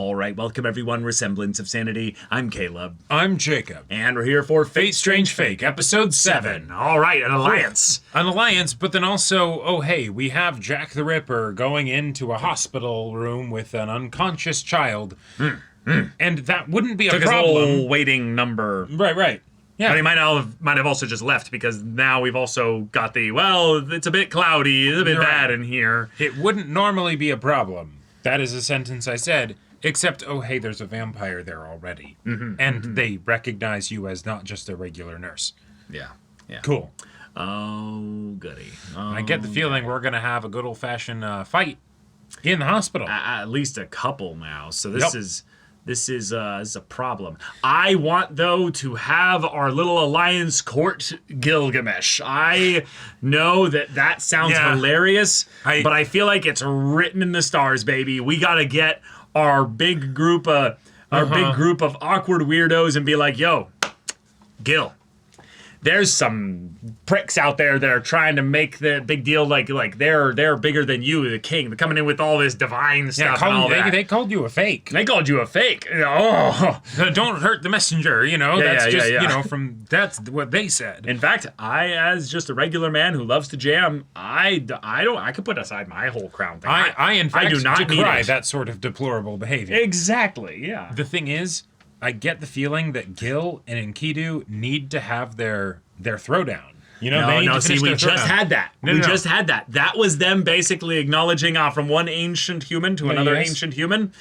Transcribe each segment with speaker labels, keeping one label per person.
Speaker 1: All right, welcome everyone. We're Semblance of Sanity. I'm Caleb.
Speaker 2: I'm Jacob.
Speaker 1: And we're here for
Speaker 2: Fate Strange Fake, Episode 7.
Speaker 1: All right, an alliance.
Speaker 2: An alliance, but then also, oh hey, we have Jack the Ripper going into a hospital room with an unconscious child. And that wouldn't be a
Speaker 1: Took
Speaker 2: problem.
Speaker 1: his whole waiting number.
Speaker 2: Right. Yeah.
Speaker 1: But he might have also just left because now we've also got the, well, it's a bit cloudy, it's a bit bad in here.
Speaker 2: It wouldn't normally be a problem. That is a sentence I said. Except, oh hey, there's a vampire there already. And they recognize you as not just a regular nurse.
Speaker 1: Yeah.
Speaker 2: Cool.
Speaker 1: Oh, goody.
Speaker 2: I get the feeling we're going to have a good old-fashioned fight in the hospital.
Speaker 1: At least a couple now. So this is a problem. I want, though, to have our little alliance court Gilgamesh. I know that sounds hilarious, but I feel like it's written in the stars, baby. We got to get our big group of awkward weirdos and be like, yo, Gil, there's some pricks out there that are trying to make the big deal like they're bigger than you, the king. They're coming in with all this divine stuff and all that.
Speaker 2: They called you a fake.
Speaker 1: They called you a fake. Oh,
Speaker 2: don't hurt the messenger. That's what they said.
Speaker 1: In fact, I, as just a regular man who loves to jam, I could put aside my whole crown thing.
Speaker 2: I in fact
Speaker 1: do not
Speaker 2: decry that sort of deplorable behavior.
Speaker 1: Exactly. Yeah.
Speaker 2: The thing is, I get the feeling that Gil and Enkidu need to have their throwdown. You know,
Speaker 1: no. See, we just had that. We just had that. That was them basically acknowledging from one ancient human to another ancient human.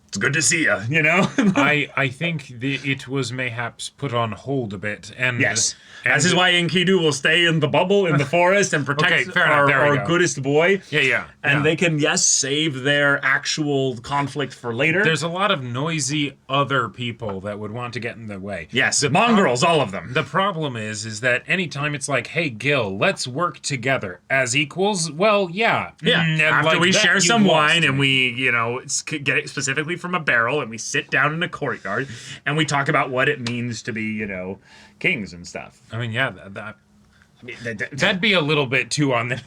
Speaker 1: It's good to see you. You know.
Speaker 2: I think it was mayhaps put on hold a bit, and
Speaker 1: yes. This is why Enkidu will stay in the bubble in the forest and protect our goodest boy.
Speaker 2: Yeah.
Speaker 1: And they can, save their actual conflict for later.
Speaker 2: There's a lot of noisy other people that would want to get in the way.
Speaker 1: Yes, the mongrels, all of them.
Speaker 2: The problem is that anytime it's like, hey, Gil, let's work together as equals, well, yeah.
Speaker 1: After we share some wine and we, get it specifically from a barrel and we sit down in a courtyard and we talk about what it means to be, kings and stuff.
Speaker 2: I mean, that'd be a little bit too on the nose.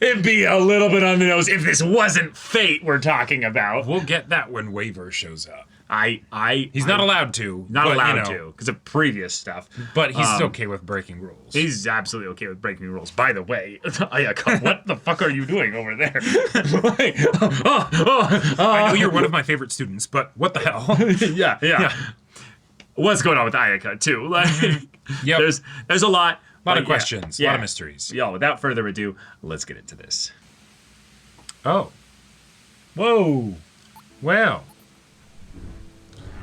Speaker 1: It'd be a little bit on the nose if this wasn't fate we're talking about.
Speaker 2: We'll get that when Waver shows up.
Speaker 1: He's
Speaker 2: not allowed to.
Speaker 1: Because of previous stuff.
Speaker 2: But he's okay with breaking rules.
Speaker 1: He's absolutely okay with breaking rules. By the way, Ayaka, what the fuck are you doing over there?
Speaker 2: I know you're one of my favorite students, but what the hell?
Speaker 1: Yeah. What's going on with Ayaka too? There's a lot
Speaker 2: of questions, a lot of mysteries.
Speaker 1: Without further ado, let's get into this.
Speaker 2: Oh. Whoa. Well.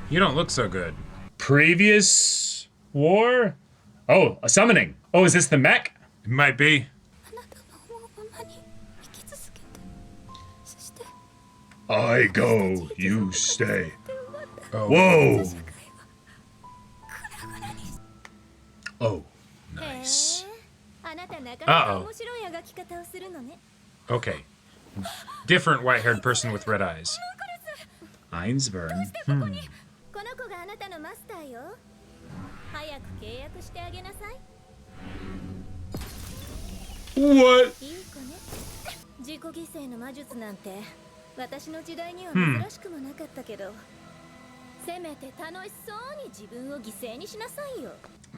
Speaker 2: You don't look so good.
Speaker 1: Previous war? Oh, a summoning. Oh, is this the mech?
Speaker 2: It might be.
Speaker 1: I go, you stay.
Speaker 2: Oh.
Speaker 1: Whoa.
Speaker 2: Oh, nice. Uh-oh. Okay. Different white-haired person with red eyes.
Speaker 1: Einsburn. What?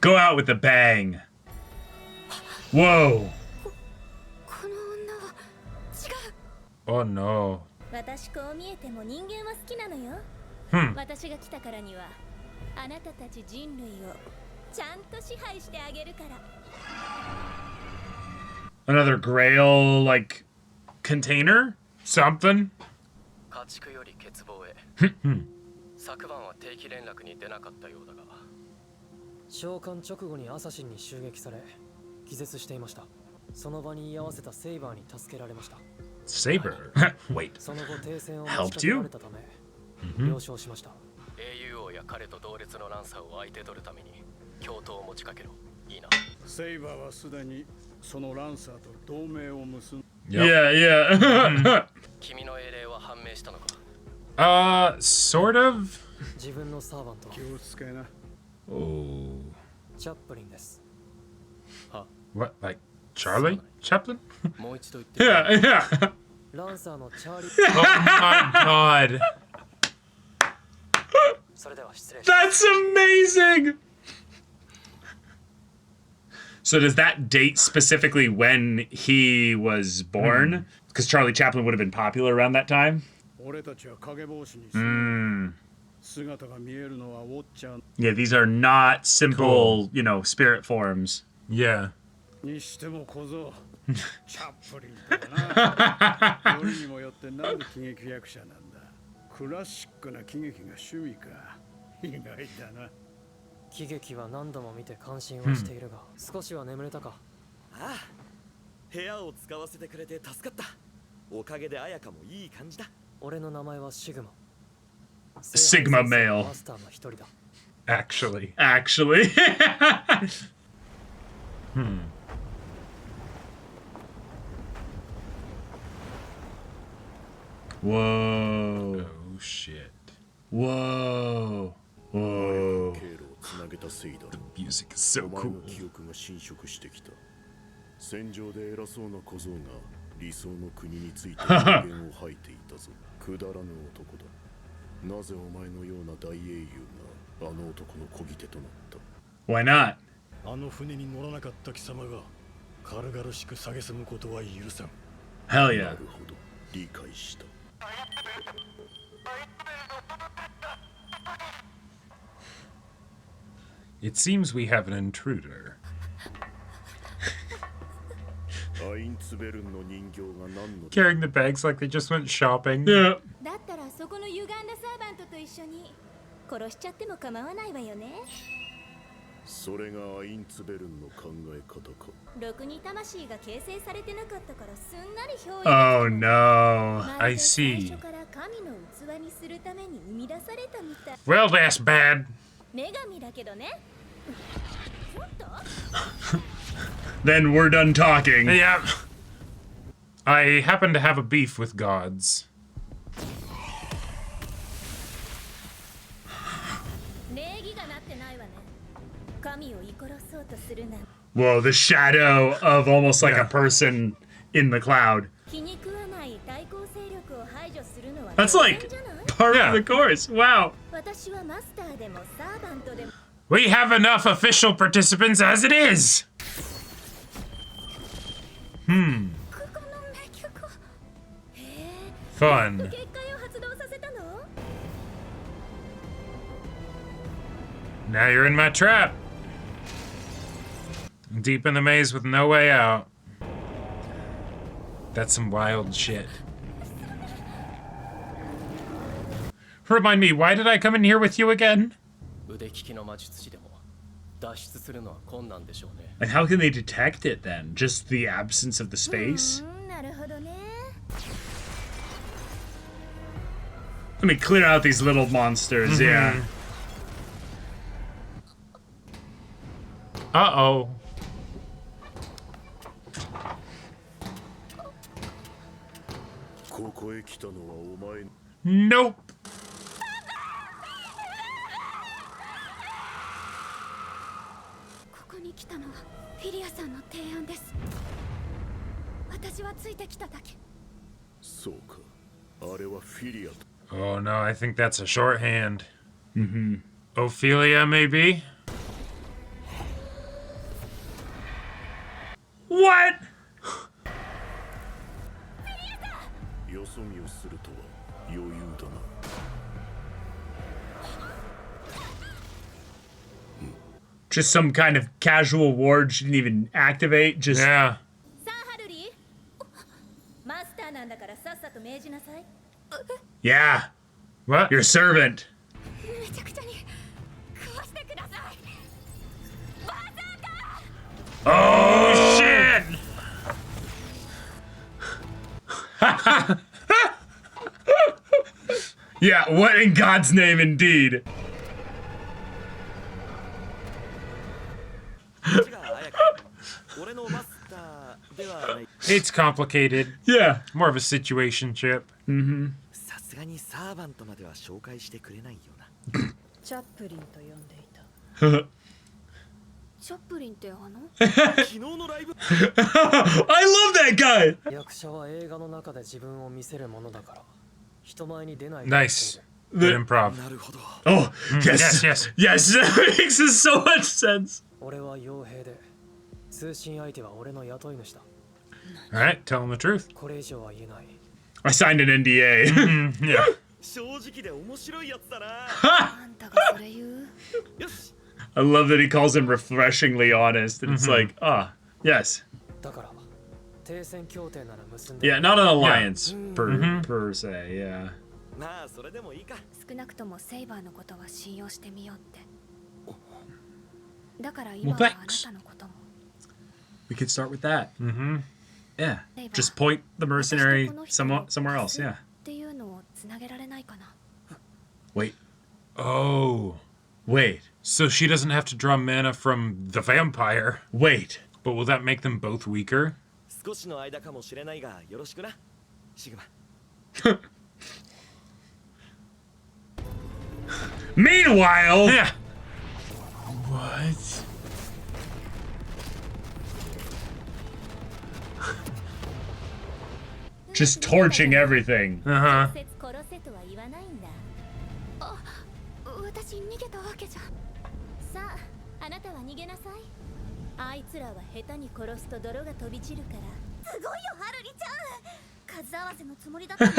Speaker 1: Go out with a bang. Whoa.
Speaker 2: Oh no.
Speaker 1: Another grail, container? Something?
Speaker 3: 昨晩は定期連絡に出なかったようだが召喚直後にアサシンに襲撃され気絶していましたその場に居合わせたセイバーに助けられました
Speaker 1: Saber? Wait.
Speaker 3: その後停戦を持
Speaker 1: Helped
Speaker 3: ちかけら
Speaker 1: you?
Speaker 3: れたため了承しました英雄王や彼と同列のランサーを相手取るために共闘を持ちかけろいいな
Speaker 4: セイバーはすでにそのランサーと同盟を結ん
Speaker 1: Yeah.
Speaker 3: 君の英霊は判明したのか
Speaker 2: Sort of?
Speaker 3: 自分のサーバント
Speaker 4: 気をつけな
Speaker 2: Oh.
Speaker 3: チャップリンです
Speaker 2: What? Like Charlie? Chaplin?
Speaker 3: もう一度言って
Speaker 1: Yeah.
Speaker 3: ランサーのチャーリー
Speaker 2: Oh my god.
Speaker 3: それでは失礼します
Speaker 1: That's amazing. So does that date specifically when he was born? Because Charlie Chaplin would have been popular around that time.
Speaker 4: 俺たちは影帽子にする姿が見えるのはウォッチャー
Speaker 1: Yeah, these are not simple, you know, spirit forms.
Speaker 2: Yeah.
Speaker 4: にしても小僧チャップリンとはなよりにもよってなんで喜劇役者なんだクラシックな喜劇が趣味か意外だな
Speaker 3: 喜劇は何度も見て感心はしているが、少しは眠れたか
Speaker 5: ああ部屋を使わせてくれて助かったおかげで綾香もいい感じだ
Speaker 3: 俺の名前はシグマ
Speaker 1: Sigma male.
Speaker 3: マスターの一人だ
Speaker 2: Actually.
Speaker 1: Actually. Whoa.
Speaker 2: Oh shit.
Speaker 1: Whoa. Whoa.
Speaker 6: 経路をつなげたせいだ
Speaker 1: Music is so
Speaker 6: お前
Speaker 1: cool.
Speaker 6: の記憶が侵食してきた戦場で偉そうな小僧が理想の国について暴言を吐いていたぞくだらぬ男だなぜお前のような大英雄があの男の漕ぎ手となった
Speaker 1: Why not?
Speaker 4: あの船に乗らなかった貴様が軽々しく蔑むことは許さん
Speaker 1: Hell
Speaker 6: な
Speaker 1: yeah.
Speaker 6: るほど理解した
Speaker 2: It seems we have an intruder.
Speaker 6: アインツベルンの人形が何の
Speaker 2: Carrying the bags like they just went shopping.
Speaker 1: Yeah.
Speaker 7: だったらそこの歪んだサーバントと一緒に殺しちゃっても構わないわよね
Speaker 6: それがアインツベルンの考え方か
Speaker 7: ろくに魂が形成されてなかったからすんなり憑依
Speaker 1: Oh
Speaker 7: できた
Speaker 1: no.
Speaker 7: まるで
Speaker 2: I see.
Speaker 7: 最初から神の器にするために生み出されたみたい
Speaker 2: Well, that's bad.
Speaker 7: 女神だけどねちょっと
Speaker 1: Then we're done talking.
Speaker 2: Yeah. I happen to have a beef with gods.
Speaker 7: 礼儀がなってないわね神を怒らそうとするなん
Speaker 1: Whoa, the shadow of almost like
Speaker 2: Yeah.
Speaker 1: a person in the cloud.
Speaker 7: 気に食わない対抗勢力を排除するのは
Speaker 1: That's
Speaker 7: 当
Speaker 1: like
Speaker 7: 然じゃない
Speaker 1: part
Speaker 2: Yeah.
Speaker 1: of the course. Wow.
Speaker 7: 私はマスターでもサーバントでも
Speaker 2: We have enough official participants as it is.
Speaker 7: ここの名曲をへえ
Speaker 2: Fun.
Speaker 7: 結界を発動させたの
Speaker 2: Now you're in my trap. Deep in the maze with no way out. That's some wild shit. Remind me, why did I come in here with you again?
Speaker 3: 腕利きの魔術師でも脱出するのは困難でしょうね
Speaker 1: And how can they detect it then? Just the absence of the space?
Speaker 7: なるほどね
Speaker 1: Let me clear out these little monsters, yeah.
Speaker 2: Uh-oh. Nope.
Speaker 7: ここに来たのはフィリアさんの提案です私はついてきただけ
Speaker 6: そうかあれはフィリアと
Speaker 2: Oh no, I think that's a shorthand. Ophelia, maybe?
Speaker 1: What?
Speaker 6: よそ見をするとは余裕だな
Speaker 1: Just some kind of casual ward she didn't even activate. Just
Speaker 2: Yeah.
Speaker 7: さあハルリーマスターなんだからさっさと命じなさい
Speaker 1: yeah,
Speaker 2: What?
Speaker 1: your servant.
Speaker 7: めちゃくちゃに食わしてくださいバザーカ
Speaker 1: Oh shit! Yeah, what in God's name, indeed?
Speaker 5: 違う綾香俺のマスターではない
Speaker 2: It's complicated.
Speaker 1: Yeah.
Speaker 2: More of a situationship.
Speaker 5: さすがにサーバントまでは紹介してくれないよな
Speaker 8: チャップリンと呼んでいた
Speaker 7: チャップリンって
Speaker 5: 昨日のライブ
Speaker 1: I love that guy.
Speaker 3: 役者は映画の中で自分を見せるものだから人前に出ない。
Speaker 2: Nice. Good improv.
Speaker 5: なるほど
Speaker 1: Oh, yes.
Speaker 2: yes.
Speaker 1: Yes, that makes so much sense.
Speaker 3: 俺は傭兵で通信相手は俺の雇い主だ。
Speaker 2: All right, tell him the truth.
Speaker 3: これ以上は言えない。
Speaker 1: I signed an NDA.
Speaker 2: Yeah.
Speaker 5: 正直で面白いやつだな
Speaker 7: あんたがそれ言う。
Speaker 5: よし
Speaker 1: I love that he calls him refreshingly honest. And it's like, yes.
Speaker 3: だから停戦協定なら結んで。
Speaker 1: Yeah, not an alliance per se, yeah.
Speaker 5: まあそれでもいいか
Speaker 7: 少なくともセイバーのことは信用してみようって。だから今はあなたのことも。
Speaker 1: We could start with that. Yeah.
Speaker 7: セイバー
Speaker 1: Just point the mercenary
Speaker 7: 私とこの人を
Speaker 1: somewhere else,
Speaker 7: 足す
Speaker 1: yeah.
Speaker 7: っていうのをつなげられないかな。
Speaker 1: Wait.
Speaker 2: Oh.
Speaker 1: Wait.
Speaker 2: So she doesn't have to draw mana from the vampire.
Speaker 1: Wait.
Speaker 2: But will that make them both weaker?
Speaker 5: 少しの間かもしれないがよろしくなシグマ
Speaker 1: Meanwhile,
Speaker 2: Yeah. What?
Speaker 1: just torching everything.
Speaker 2: Uh-huh.
Speaker 7: 直接殺せとは言わないんだ。あ、私逃げたわけじゃ。さあ、あなたは逃げなさい。あいつらは下手に殺すと泥が飛び散るから。すごいよ、ハルリちゃん。数合わせのつもりだったの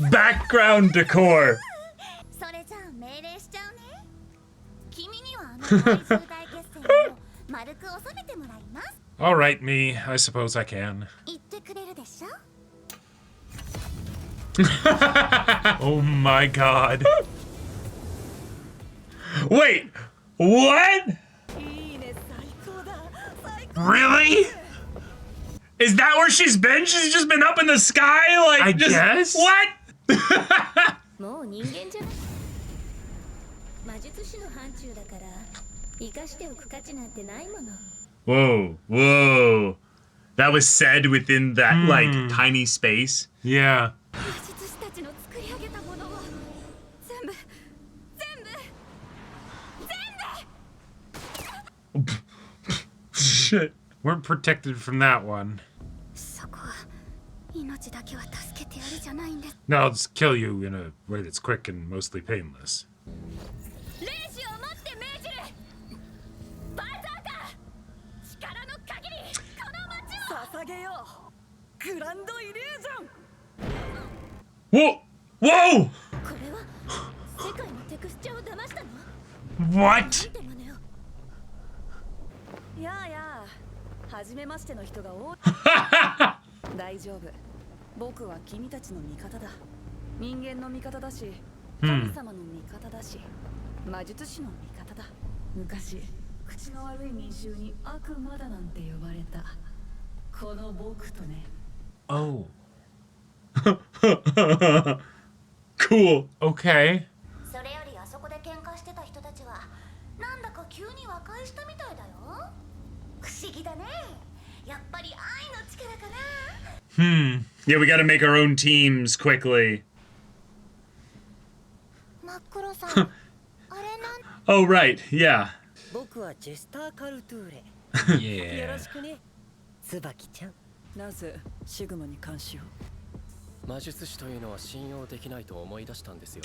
Speaker 7: に。
Speaker 1: Background decor.
Speaker 7: それじゃあ命令しちゃうね。君にはあの怪獣大決戦を丸く収めてもらいます。
Speaker 2: All right, me. I suppose I can.
Speaker 7: 言ってくれるでしょ。
Speaker 2: Oh my god.
Speaker 1: Wait. What?
Speaker 5: いいね最高だ最高
Speaker 2: Really?
Speaker 1: Is that where she's been? She's just been up in the sky? Like,
Speaker 2: I
Speaker 1: just,
Speaker 2: guess.
Speaker 1: What?
Speaker 7: もう人間じゃない。魔術師の範疇だから生かしておく価値なんてないもの。
Speaker 1: Whoa. Whoa. That was said within that, like, tiny space.
Speaker 2: Yeah.
Speaker 7: 魔術師たちの作り上げたものは全部
Speaker 1: Shit.
Speaker 2: We're protected from that one.
Speaker 7: そこは命だけは助けてやるじゃないんです。
Speaker 2: No, I'll just kill you in a way that's quick and mostly painless.
Speaker 7: 霊視をもって命じる。バーサーカー、力の限りこの街を
Speaker 5: 捧げようグランドイリュージョン
Speaker 1: Whoa. Whoa.
Speaker 7: これは世界のテクスチャを騙したの？
Speaker 2: What?
Speaker 7: 見て真似を。
Speaker 8: やあやあ、初めましての人が多い。大丈夫。僕は君たちの味方だ。人間の味方だし、神様の味方だし、魔術師の味方だ。昔、口の悪い民衆に悪魔だなんて呼ばれた。この僕とね。
Speaker 2: Oh.
Speaker 1: Cool.
Speaker 2: Okay.
Speaker 7: それよりあそこで喧嘩してた人たちはなんだか急に和解したみたいだよ。不思議だね。やっぱり愛の力かな。
Speaker 1: Yeah, we gotta make our own teams quickly.
Speaker 7: 真っ黒さん、あれなん。
Speaker 1: Oh, right. Yeah.
Speaker 9: 僕はジェスター・カルトゥーレ。よろ
Speaker 2: Yeah.
Speaker 9: しくね、椿ちゃん。
Speaker 8: なぜシグマに監視を？
Speaker 3: 魔術師というのは信用できないと思い出したんですよ。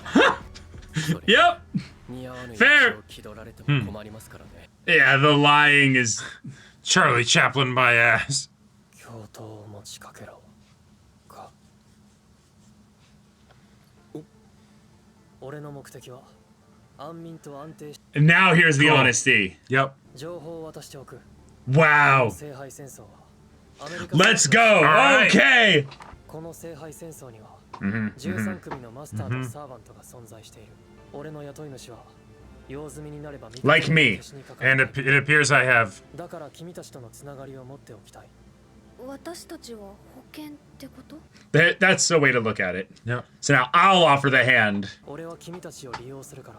Speaker 1: Yep.
Speaker 3: 似合わぬ
Speaker 1: Fair
Speaker 3: 役を気取られても困りますからね。
Speaker 1: Yeah, the lying is.
Speaker 2: Charlie Chaplin my ass.
Speaker 3: 共闘を持ちかけろ。か。俺の目的は安眠と安定し
Speaker 1: And now here's the
Speaker 2: Cool.
Speaker 1: honesty.
Speaker 2: Yep.
Speaker 3: 情報を渡しておく。
Speaker 1: Wow.
Speaker 3: 聖杯戦争はアメリカ
Speaker 1: Let's go.
Speaker 2: Alright.
Speaker 1: Okay.
Speaker 3: この聖杯戦争には
Speaker 1: Mhm,
Speaker 3: 13組のマスターとサーバントが存在している。俺の雇い主は用済みになれば味方
Speaker 1: Like
Speaker 3: の
Speaker 1: me.
Speaker 3: 消しにかかる
Speaker 2: And it appears I have.
Speaker 3: だから君たちとのつながりを持っておきたい。
Speaker 7: 私たちは保険ってこと？
Speaker 1: That's a way to look at it.
Speaker 2: Yep.
Speaker 1: So now I'll offer the hand.
Speaker 3: 俺は君たちを利用するから、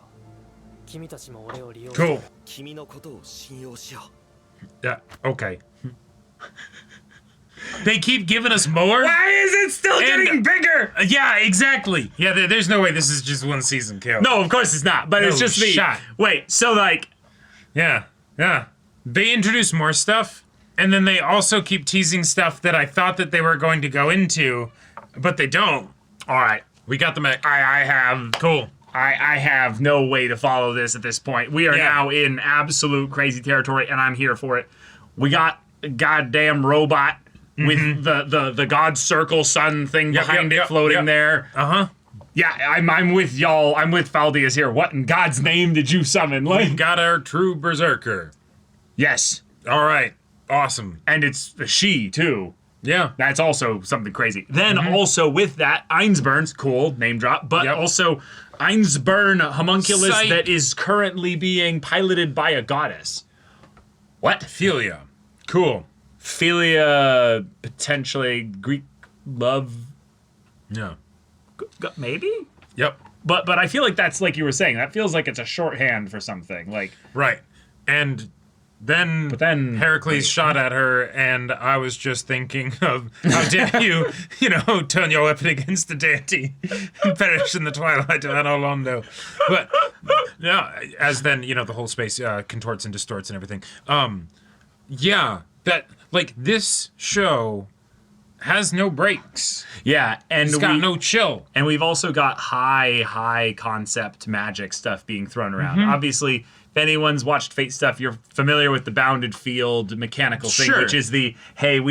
Speaker 3: 君たちも俺を利用する。
Speaker 1: Cool.
Speaker 5: 君のことを信用しよ
Speaker 2: Yeah. Okay. They keep giving us more.
Speaker 1: Why is it still
Speaker 2: And-
Speaker 1: getting bigger?
Speaker 2: Yeah, exactly. Yeah, there's no way this is just one season kill.
Speaker 1: No, of course it's not. But it's
Speaker 2: No
Speaker 1: just me.
Speaker 2: shot.
Speaker 1: Wait, so like,
Speaker 2: Yeah. Yeah. they introduce more stuff, and then they also keep teasing stuff that I thought that they were going to go into, but they don't.
Speaker 1: All right.
Speaker 2: We got the mech.
Speaker 1: I have
Speaker 2: Cool.
Speaker 1: I have no way to follow this at this point. We are now in absolute crazy territory, and I'm here for it. We got a goddamn robot with the God Circle sun thing behind it floating there. Yeah, I'm with y'all. I'm with Faldias here. What in God's name did you summon?
Speaker 2: We've got our true berserker.
Speaker 1: Yes.
Speaker 2: All right. Awesome.
Speaker 1: And it's a she, too.
Speaker 2: Yeah.
Speaker 1: That's also something crazy. Then also with that, Einsburn's cool, name drop, but also Einsburn homunculus
Speaker 2: Psych.
Speaker 1: that is currently being piloted by a goddess. What?
Speaker 2: Philia. Cool.
Speaker 1: Philia, potentially Greek love,
Speaker 2: Yeah.
Speaker 1: maybe?
Speaker 2: Yep.
Speaker 1: But I feel like that's like you were saying. That feels like it's a shorthand for something. Like
Speaker 2: Right. And then Heracles shot at her, and I was just thinking of how dare you, turn your weapon against the deity and perish in the twilight of Anolondo. But yeah, as then the whole space contorts and distorts and everything. That like this show has no breaks.
Speaker 1: yeah, and
Speaker 2: It's got no chill.
Speaker 1: And we've also got high concept magic stuff being thrown around. Obviously, if anyone's watched Fate stuff, you're familiar with the bounded field mechanical thing,
Speaker 2: Sure.
Speaker 1: which is we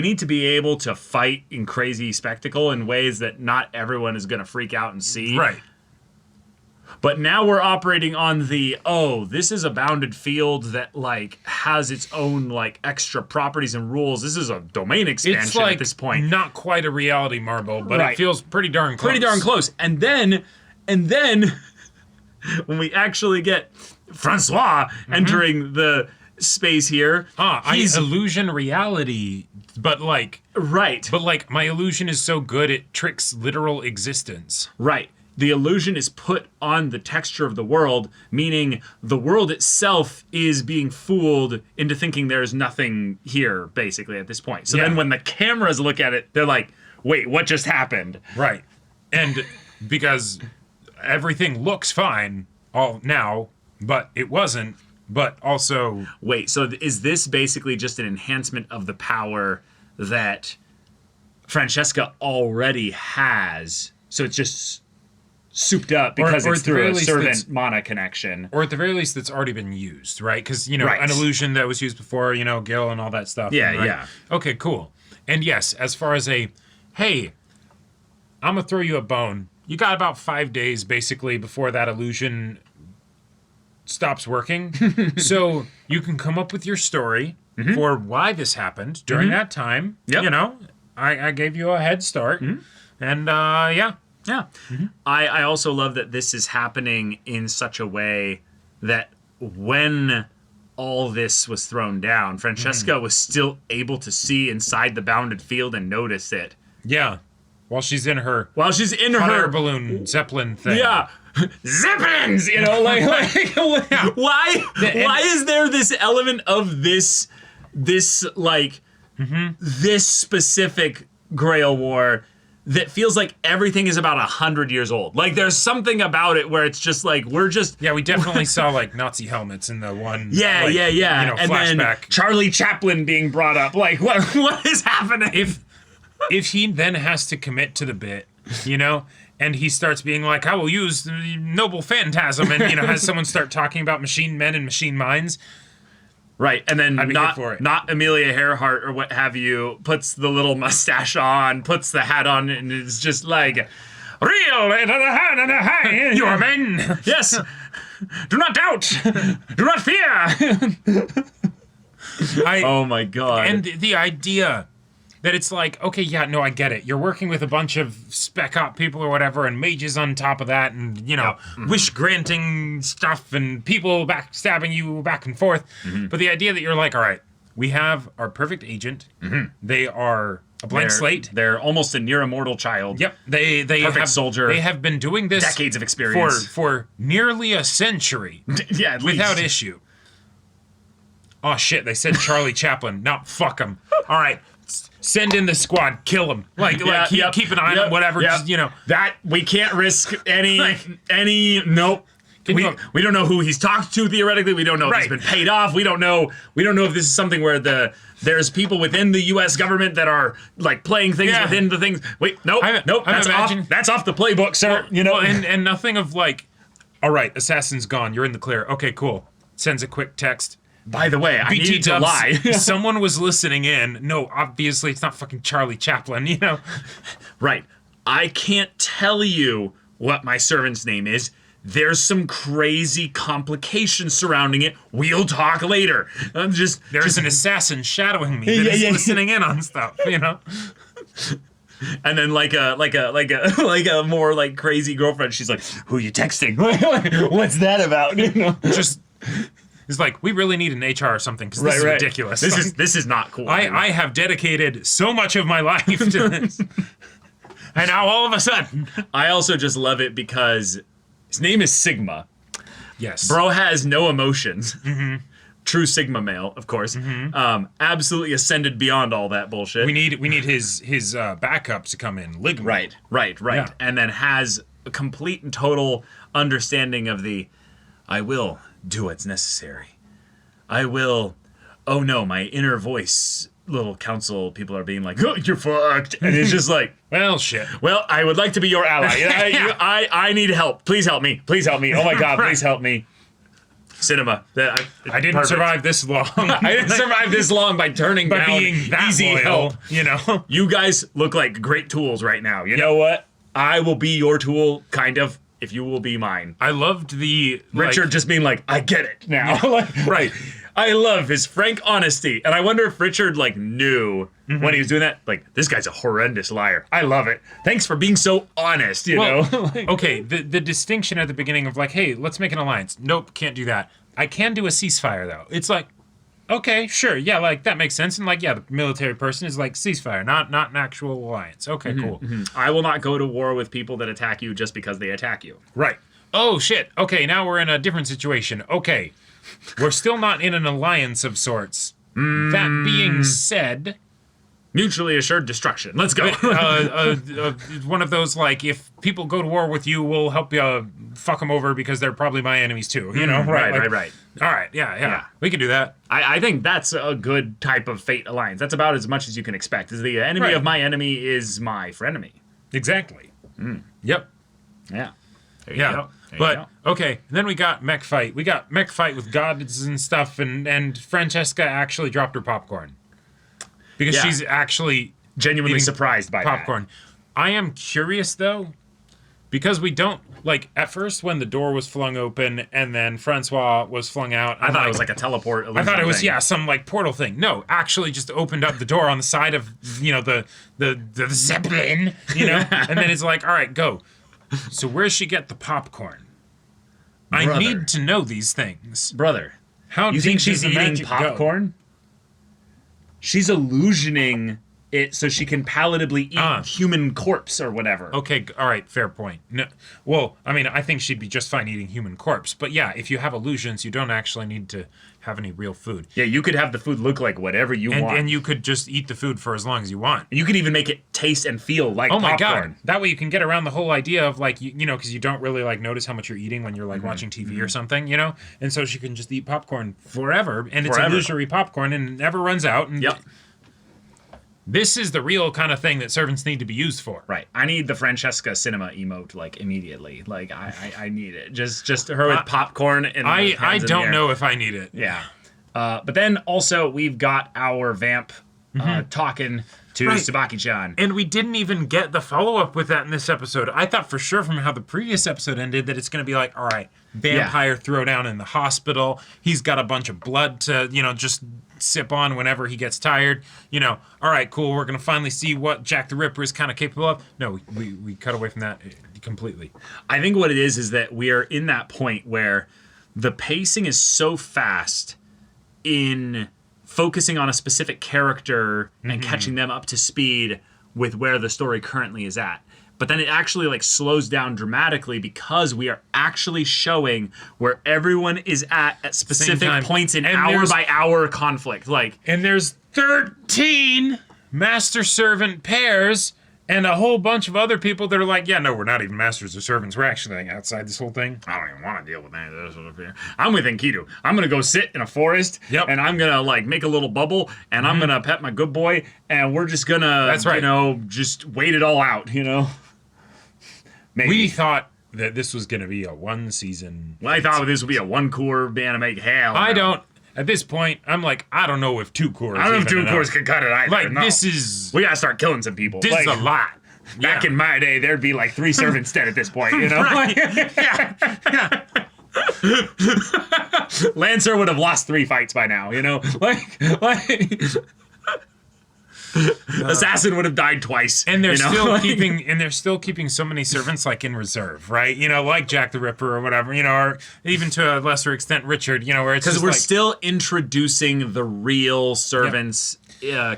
Speaker 1: need to be able to fight in crazy spectacle in ways that not everyone is going to freak out and see.
Speaker 2: Right.
Speaker 1: But now we're operating on this is a bounded field that like has its own like extra properties and rules. This is a domain expansion
Speaker 2: It's like
Speaker 1: at this point.
Speaker 2: not quite a reality marble, but
Speaker 1: Right.
Speaker 2: it feels pretty darn close.
Speaker 1: Pretty darn close. And then when we actually get Francois entering the space here, he's
Speaker 2: illusion reality, but like
Speaker 1: right.
Speaker 2: But like my illusion is so good it tricks literal existence.
Speaker 1: Right. The illusion is put on the texture of the world, meaning the world itself is being fooled into thinking there's nothing here, basically, at this point. So then when the cameras look at it, they're like, wait, what just happened?
Speaker 2: Right. And because everything looks fine all now, but it wasn't, but also...
Speaker 1: Wait, so is this basically just an enhancement of the power that Francesca already has? So it's just souped up because
Speaker 2: or
Speaker 1: it's
Speaker 2: at the
Speaker 1: through
Speaker 2: very
Speaker 1: a
Speaker 2: least
Speaker 1: servant mana connection.
Speaker 2: Or at the very least, that's already been used, right? Because,
Speaker 1: Right.
Speaker 2: an illusion that was used before, Gil and all that stuff.
Speaker 1: Yeah,
Speaker 2: right?
Speaker 1: yeah.
Speaker 2: Okay, cool. And yes, as far as hey, I'm going to throw you a bone. You got about 5 days, basically, before that illusion stops working. So you can come up with your story for why this happened during that time.
Speaker 1: Yep.
Speaker 2: I gave you a head start. And, yeah.
Speaker 1: Yeah. I also love that this is happening in such a way that when all this was thrown down, Francesca was still able to see inside the bounded field and notice it.
Speaker 2: Yeah. While she's in her
Speaker 1: hot
Speaker 2: air balloon Zeppelin thing.
Speaker 1: Yeah. Zeppelins, why is there this element of this specific Grail War that feels like everything is about 100 years old? Like there's something about it where it's just like we
Speaker 2: definitely saw like Nazi helmets in the one.
Speaker 1: Yeah. And
Speaker 2: flashback.
Speaker 1: then Charlie Chaplin being brought up. Like what is happening?
Speaker 2: If he then has to commit to the bit, and he starts being like, I will use the noble phantasm, and has someone start talking about machine men and machine minds.
Speaker 1: Right, and then
Speaker 2: I'd be here for it.
Speaker 1: not Amelia Earhart or what have you puts the little mustache on, puts the hat on, and it's just like, real into the hand and the high.
Speaker 2: You are men.
Speaker 1: Yes. Do not doubt. Do not fear. Oh my god.
Speaker 2: And the idea that it's like, okay, yeah, no, I get it. You're working with a bunch of spec op people or whatever, and mages on top of that, and wish granting stuff, and people backstabbing you back and forth. But the idea that you're like, all right, we have our perfect agent. They are a blank slate.
Speaker 1: They're almost a near immortal child.
Speaker 2: Yep, they
Speaker 1: perfect
Speaker 2: have
Speaker 1: soldier.
Speaker 2: They have been doing this
Speaker 1: decades of experience
Speaker 2: for nearly a century.
Speaker 1: Yeah, at
Speaker 2: without
Speaker 1: least.
Speaker 2: issue. Oh shit! They said Charlie Chaplin. No, fuck him. All right. Send in the squad, kill him. Keep an eye on him, whatever.
Speaker 1: Yep.
Speaker 2: Just,
Speaker 1: that we can't risk any. Nope. We don't know who he's talked to theoretically. We don't know if he's been paid off. We don't know if this is something where there's people within the U.S. government that are like playing things within the things. Wait, nope. That's off the playbook, sir.
Speaker 2: Well, and nothing of like, all right, assassin's gone. You're in the clear. Okay, cool. Sends a quick text.
Speaker 1: By the way, I need to lie.
Speaker 2: Someone was listening in. No, obviously it's not fucking Charlie Chaplin,
Speaker 1: Right. I can't tell you what my servant's name is. There's some crazy complications surrounding it. We'll talk later.
Speaker 2: There's an assassin shadowing me that is listening in on stuff,
Speaker 1: And then like a more like crazy girlfriend, she's like, "Who are you texting? What's that about?"
Speaker 2: Just it's like, we really need an HR or something because this is ridiculous.
Speaker 1: This is not cool.
Speaker 2: I have dedicated so much of my life to this, and now all of a sudden,
Speaker 1: I also just love it because his name is Sigma.
Speaker 2: Yes,
Speaker 1: bro has no emotions. Mm-hmm. True Sigma male, of course. Mm-hmm. Absolutely ascended beyond all that bullshit.
Speaker 2: We need his backup to come in. Ligma.
Speaker 1: Right. Yeah. And then has a complete and total understanding of I will do what's necessary. I will. Oh no, my inner voice. Little council people are being like, "Oh, you're fucked," and it's just like,
Speaker 2: well, shit.
Speaker 1: Well, I would like to be your ally. I need help. Please help me. Please help me. Oh my god, please help me. Cinema.
Speaker 2: I didn't survive this long.
Speaker 1: I didn't survive this long by turning down
Speaker 2: being that
Speaker 1: easy
Speaker 2: loyal,
Speaker 1: help. You guys look like great tools right now. You know what? I will be your tool, kind of, if you will be mine.
Speaker 2: I loved the
Speaker 1: Richard just being like, I get it now. Right. I love his frank honesty. And I wonder if Richard knew when he was doing that, this guy's a horrendous liar. I love it. Thanks for being so honest, you know?
Speaker 2: Okay, the distinction at the beginning of hey, let's make an alliance. Nope, can't do that. I can do a ceasefire though. It's like, okay, sure, yeah, that makes sense. And the military person is ceasefire, not an actual alliance. Okay, cool.
Speaker 1: Mm-hmm. I will not go to war with people that attack you just because they attack you.
Speaker 2: Right. Oh shit. Okay, now we're in a different situation. Okay. We're still not in an alliance of sorts. That being said,
Speaker 1: mutually assured destruction. Let's go.
Speaker 2: One of those if people go to war with you, we'll help you fuck them over because they're probably my enemies too.
Speaker 1: Right.
Speaker 2: All right, yeah. We can do that.
Speaker 1: I think that's a good type of fate alliance. That's about as much as you can expect. Is the enemy of my enemy is my frenemy.
Speaker 2: Exactly. Yep.
Speaker 1: Yeah. There you go.
Speaker 2: But okay, then we got mech fight. We got mech fight with gods and stuff, and Francesca actually dropped her popcorn because she's actually
Speaker 1: genuinely surprised by
Speaker 2: popcorn. I am curious though, because we don't at first when the door was flung open and then Francois was flung out.
Speaker 1: I thought it was a teleport.
Speaker 2: I thought it was some portal thing. No, actually just opened up the door on the side of the Zeppelin, and then it's all right, go. So where's she get the popcorn?
Speaker 1: Brother.
Speaker 2: I need to know these things.
Speaker 1: Brother,
Speaker 2: how
Speaker 1: you think she's eating popcorn? Go? She's illusioning it so she can palatably eat human corpse or whatever.
Speaker 2: Okay, all right, fair point. No, well, I think she'd be just fine eating human corpse. But yeah, if you have illusions, you don't actually need to have any real food.
Speaker 1: Yeah, you could have the food look like whatever you want.
Speaker 2: And you could just eat the food for as long as you want.
Speaker 1: You could even make it taste and feel like popcorn.
Speaker 2: Oh my god. That way you can get around the whole idea of because you don't really notice how much you're eating when you're watching TV or something, And so she can just eat popcorn forever, and it's illusory popcorn and it never runs out. And
Speaker 1: yep.
Speaker 2: This is the real kind of thing that servants need to be used for.
Speaker 1: Right. I need the Francesca cinema emote immediately. I need it. Just her with popcorn and
Speaker 2: I don't know if I need it.
Speaker 1: Yeah. But then also we've got our vamp talking to Tsubaki-chan.
Speaker 2: And we didn't even get the follow-up with that in this episode. I thought for sure from how the previous episode ended that it's going to be all right, vampire throwdown in the hospital. He's got a bunch of blood to, just sip on whenever he gets tired. All right, cool, we're going to finally see what Jack the Ripper is kind of capable of. No, we cut away from that completely.
Speaker 1: I think what it is that we are in that point where the pacing is so fast in focusing on a specific character and catching them up to speed with where the story currently is at. But then it actually slows down dramatically because we are actually showing where everyone is at specific points in hour by hour conflict.
Speaker 2: And there's 13 master servant pairs and a whole bunch of other people that are yeah, no, we're not even masters or servants. We're actually outside this whole thing.
Speaker 1: I don't even fucking want to deal with any of this. I'm with Enkidu. I'm gonna go sit in a forest,
Speaker 2: Yep.
Speaker 1: and I'm gonna like make a little bubble, and I'm gonna pet my good boy, and we're just gonna,
Speaker 2: That's right.
Speaker 1: you know, just wait it all out, you know. Maybe.
Speaker 2: We thought that this was going to be a 1-season.
Speaker 1: Well, I thought this would be a one core anime. Hell,
Speaker 2: I
Speaker 1: no.
Speaker 2: don't. At this point, I'm like, I don't know if 2 cores.
Speaker 1: I don't know if
Speaker 2: even
Speaker 1: 2
Speaker 2: enough.
Speaker 1: cores can cut it either.
Speaker 2: Like
Speaker 1: no.
Speaker 2: this is
Speaker 1: We gotta start killing some people.
Speaker 2: this
Speaker 1: Like,
Speaker 2: is a lot.
Speaker 1: Back
Speaker 2: Yeah.
Speaker 1: in my day, there'd be like 3 servants dead at this point, you know?
Speaker 2: Right. yeah.
Speaker 1: Lancer would have lost 3 fights by now, you know? Like Assassin would have died twice.
Speaker 2: And they're
Speaker 1: you know?
Speaker 2: still
Speaker 1: Like,
Speaker 2: keeping so many servants like in reserve, right? You know, like Jack the Ripper or whatever, you know, or even to a lesser extent Richard, you know, where it's
Speaker 1: because
Speaker 2: just
Speaker 1: we're
Speaker 2: like,
Speaker 1: still introducing the real servants'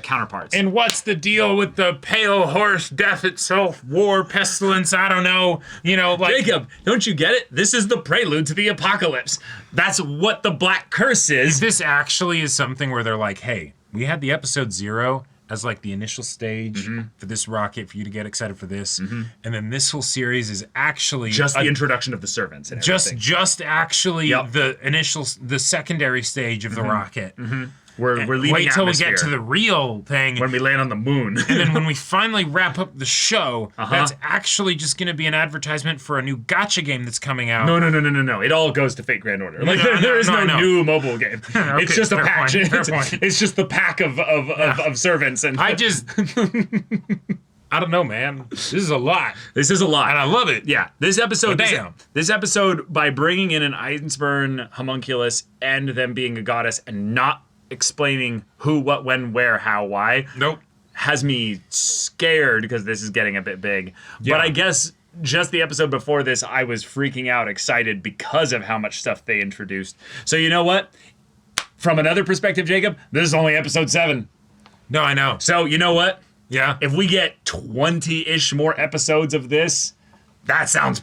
Speaker 1: counterparts.
Speaker 2: and what's the deal with the pale horse, death itself, war, pestilence? I don't know. You know, like
Speaker 1: Jacob, don't you get it? This is the prelude to the apocalypse. That's what the Black Curse is.
Speaker 2: this actually is something where they're like, hey, we had the episode 0 as like the initial stage for this rocket for you to get excited for this, and then this whole series is actually
Speaker 1: Just the introduction of the servants. And everything.
Speaker 2: just actually
Speaker 1: Yep.
Speaker 2: the secondary stage of the rocket.
Speaker 1: We're leaving
Speaker 2: Wait till we
Speaker 1: atmosphere
Speaker 2: get to the real thing.
Speaker 1: when we land on the moon.
Speaker 2: And then when we finally wrap up the show,
Speaker 1: Uh-huh.
Speaker 2: that's actually just going to be an advertisement for a new gacha game that's coming out.
Speaker 1: No. It all goes to Fate Grand Order. Like there is no new mobile game.
Speaker 2: Okay,
Speaker 1: It's just a
Speaker 2: fair
Speaker 1: pack.
Speaker 2: point, fair
Speaker 1: It's,
Speaker 2: point.
Speaker 1: it's just the pack of servants. And
Speaker 2: I just... I don't know, man. This is a lot.
Speaker 1: this is a lot.
Speaker 2: And I love it.
Speaker 1: Yeah, this episode.
Speaker 2: But damn.
Speaker 1: This episode, by bringing in an Iceburn homunculus and them being a goddess and not explaining who, what, when, where, how, why,
Speaker 2: Nope.
Speaker 1: has me scared because this is getting a bit big.
Speaker 2: Yeah.
Speaker 1: But I guess just the episode before this, I was freaking out, excited because of how much stuff they introduced. So you know what? From another perspective, Jacob, this is only episode 7.
Speaker 2: No, I know.
Speaker 1: So you know what?
Speaker 2: Yeah.
Speaker 1: If we get 20-ish more episodes of this, that sounds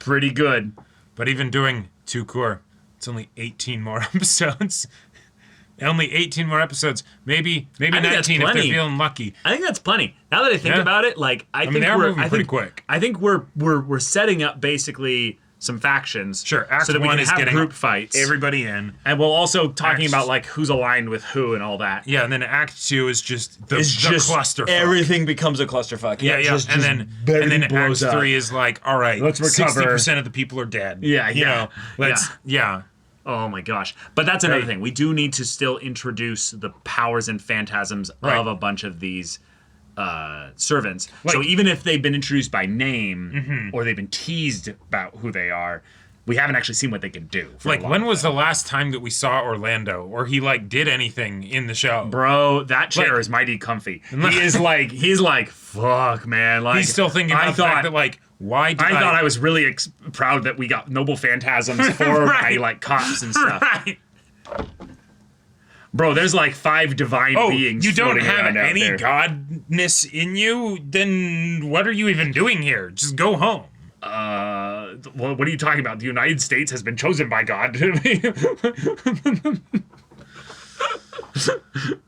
Speaker 1: pretty good.
Speaker 2: But even doing 2 core, it's only 18 more episodes. Only 18 more episodes. Maybe
Speaker 1: think that's
Speaker 2: 19 if they're
Speaker 1: plenty.
Speaker 2: feeling lucky.
Speaker 1: I think that's plenty. Now that I think
Speaker 2: Yeah.
Speaker 1: about it, like I think
Speaker 2: they are
Speaker 1: we're
Speaker 2: moving pretty quick.
Speaker 1: I think we're setting up basically some factions.
Speaker 2: Sure, Act
Speaker 1: so that we
Speaker 2: 1
Speaker 1: can
Speaker 2: is
Speaker 1: have
Speaker 2: getting
Speaker 1: group fights.
Speaker 2: Everybody in.
Speaker 1: And we'll also talking
Speaker 2: Act-
Speaker 1: about like who's aligned with who and all that.
Speaker 2: Yeah, and then Act 2 is just the clusterfuck.
Speaker 1: Everything becomes a clusterfuck.
Speaker 2: Yeah. And then Act
Speaker 1: blows up.
Speaker 2: 3 is like, all right,
Speaker 1: Let's recover.
Speaker 2: 60% of the people are dead.
Speaker 1: Yeah,
Speaker 2: You
Speaker 1: yeah,
Speaker 2: know, let's, yeah.
Speaker 1: Oh my gosh. But that's another
Speaker 2: Right.
Speaker 1: thing. We do need to still introduce the powers and phantasms
Speaker 2: Right.
Speaker 1: of a bunch of these servants.
Speaker 2: Like-
Speaker 1: so even if they've been introduced by name or they've been teased about who they are, we haven't actually seen what they can do. for a
Speaker 2: Like,
Speaker 1: long
Speaker 2: when was
Speaker 1: time.
Speaker 2: the last time that we saw Orlando or he, like, did anything in the show?
Speaker 1: Bro, that chair
Speaker 2: Like-
Speaker 1: is mighty comfy. He's like, fuck, man. Like
Speaker 2: He's still thinking about the fact that, like, why did
Speaker 1: I thought I was really proud that we got noble phantasms for
Speaker 2: Right.
Speaker 1: my like cops and stuff.
Speaker 2: Right.
Speaker 1: Bro, there's like 5 divine
Speaker 2: Oh,
Speaker 1: you
Speaker 2: you don't
Speaker 1: floating
Speaker 2: have
Speaker 1: around out
Speaker 2: any
Speaker 1: there.
Speaker 2: godness in you? Then what are you even doing here? Just go home.
Speaker 1: Well, what are you talking about? The United States has been chosen by God.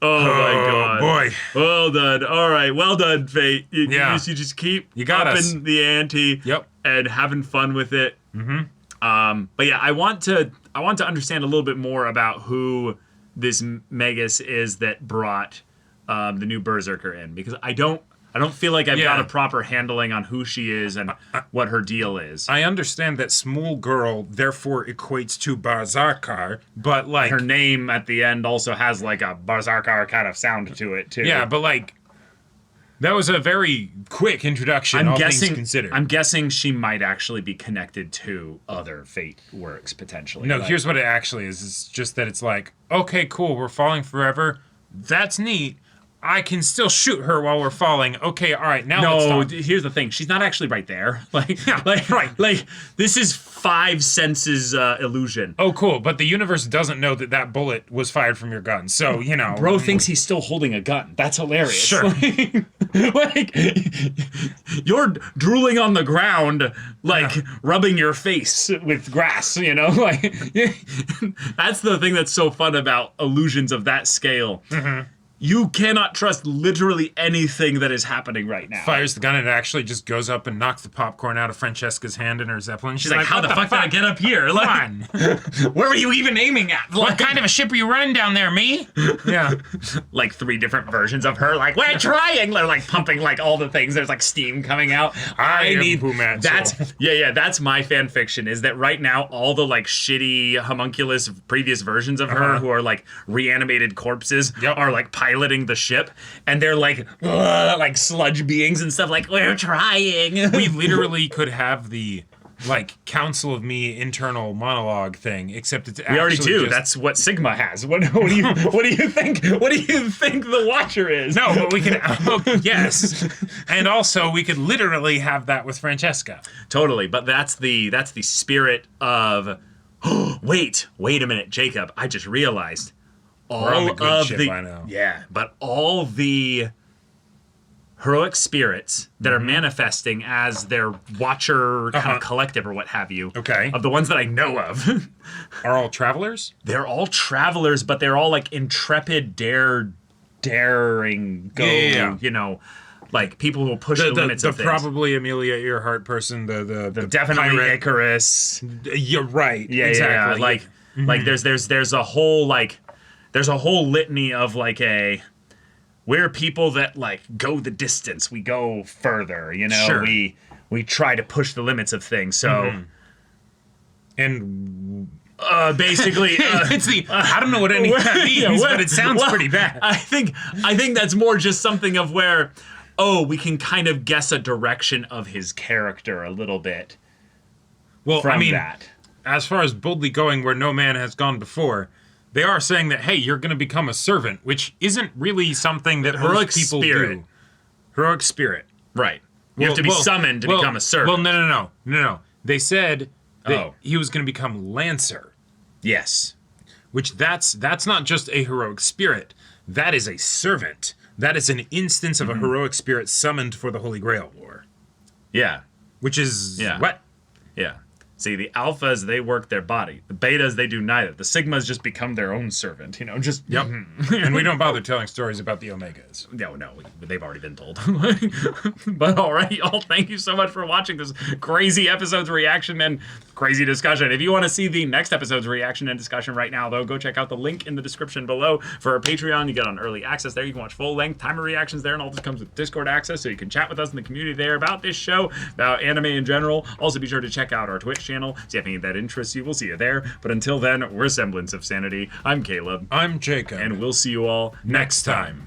Speaker 1: Oh my God!
Speaker 2: Boy.
Speaker 1: Well done. All right, well done, Fate. You just keep
Speaker 2: You got
Speaker 1: upping
Speaker 2: us.
Speaker 1: the ante.
Speaker 2: Yep.
Speaker 1: And having fun with it. But yeah, I want to understand a little bit more about who this Megas is that brought the new Berserker in, because I don't feel like I've
Speaker 2: Yeah.
Speaker 1: got a proper handling on who she is and what her deal is.
Speaker 2: I understand that small girl therefore equates to Berserker, but like
Speaker 1: Her name at the end also has like a Berserker kind of sound to it too.
Speaker 2: yeah, but like that was a very quick introduction. all things considered.
Speaker 1: I'm guessing she might actually be connected to other Fate works potentially.
Speaker 2: No,
Speaker 1: Like,
Speaker 2: here's what it actually is. It's just that it's like, okay, cool, we're falling forever. That's neat. I can still shoot her while we're falling. Okay, all right, now let's
Speaker 1: No,
Speaker 2: talk.
Speaker 1: here's the thing. She's not actually right there. Like,
Speaker 2: Yeah, right.
Speaker 1: Like, this is 5 senses illusion.
Speaker 2: Oh, cool, but the universe doesn't know that that bullet was fired from your gun. So, you know.
Speaker 1: Bro thinks he's still holding a gun. That's hilarious.
Speaker 2: Sure.
Speaker 1: Like, you're drooling on the ground, like rubbing your face with grass, you know? Like, that's the thing that's so fun about illusions of that scale. you cannot trust literally anything that is happening right now.
Speaker 2: Fires the gun and it actually just goes up and knocks the popcorn out of Francesca's hand in her Zeppelin.
Speaker 1: She's like, how the fuck did I get up here?
Speaker 2: Come on.
Speaker 1: Where were you even aiming at?
Speaker 2: What kind of a ship are you running down there, me? Yeah.
Speaker 1: Like 3 different versions of her, like, we're trying! They're like pumping like all the things. There's like steam coming out.
Speaker 2: I need Pumatsu.
Speaker 1: That's my fan fiction, is that right now all the like shitty homunculus previous versions of her who are like reanimated corpses are like piloting the ship, and they're like sludge beings and stuff, like, we're trying.
Speaker 2: We literally could have the like Council of Me internal monologue thing, except it's actually
Speaker 1: we already do.
Speaker 2: just...
Speaker 1: That's what Sigma has. What do you think? What do you think the Watcher is?
Speaker 2: No, but we can. Yes, and also we could literally have that with Francesca.
Speaker 1: Totally, but that's the spirit of. Wait a minute, Jacob. I just realized.
Speaker 2: We're on the good ship, I know.
Speaker 1: Yeah, but all the heroic spirits that are manifesting as their Watcher kind of collective or what have you.
Speaker 2: Okay.
Speaker 1: Of the ones that I know of.
Speaker 2: Are all travelers?
Speaker 1: They're all travelers, but they're all like intrepid, daring, you know, like people who will push the limits of things.
Speaker 2: Probably Amelia Earhart person, the
Speaker 1: definitely
Speaker 2: pirate.
Speaker 1: Icarus.
Speaker 2: You're right.
Speaker 1: Yeah,
Speaker 2: exactly.
Speaker 1: Yeah. Like there's a whole litany of like we're people that like go the distance. We go further, you know.
Speaker 2: Sure.
Speaker 1: We try to push the limits of things. So
Speaker 2: and
Speaker 1: basically
Speaker 2: it's I don't know what any of that means, but it sounds pretty bad.
Speaker 1: I think that's more just something of where we can kind of guess a direction of his character a little bit.
Speaker 2: Well,
Speaker 1: from
Speaker 2: I mean,
Speaker 1: that.
Speaker 2: As far as boldly going where no man has gone before, they are saying that, hey, you're going to become a servant, which isn't really something that
Speaker 1: Heroic
Speaker 2: people
Speaker 1: spirit.
Speaker 2: do. Heroic spirit.
Speaker 1: Right. You have to be summoned to become a servant.
Speaker 2: Well, no. They said that he was going to become Lancer.
Speaker 1: Yes.
Speaker 2: Which that's not just a heroic spirit. That is a servant. That is an instance of a heroic spirit summoned for the Holy Grail War.
Speaker 1: Yeah.
Speaker 2: Which is
Speaker 1: what? Yeah. See, the alphas, they work their body. The betas, they do neither. The sigmas just become their own servant, you know, just...
Speaker 2: Yep. And we don't bother telling stories about the omegas.
Speaker 1: No, they've already been told. But all right, y'all, thank you so much for watching this crazy episode's reaction and crazy discussion. If you want to see the next episode's reaction and discussion right now, though, go check out the link in the description below for our Patreon. You get on early access there. You can watch full-length timer reactions there, and all this comes with Discord access, so you can chat with us in the community there about this show, about anime in general. Also, be sure to check out our Twitch channel. See if any of that interests you. We'll see you there. But until then, we're Semblance of Sanity. I'm Caleb.
Speaker 2: I'm Jacob.
Speaker 1: And we'll see you all next time.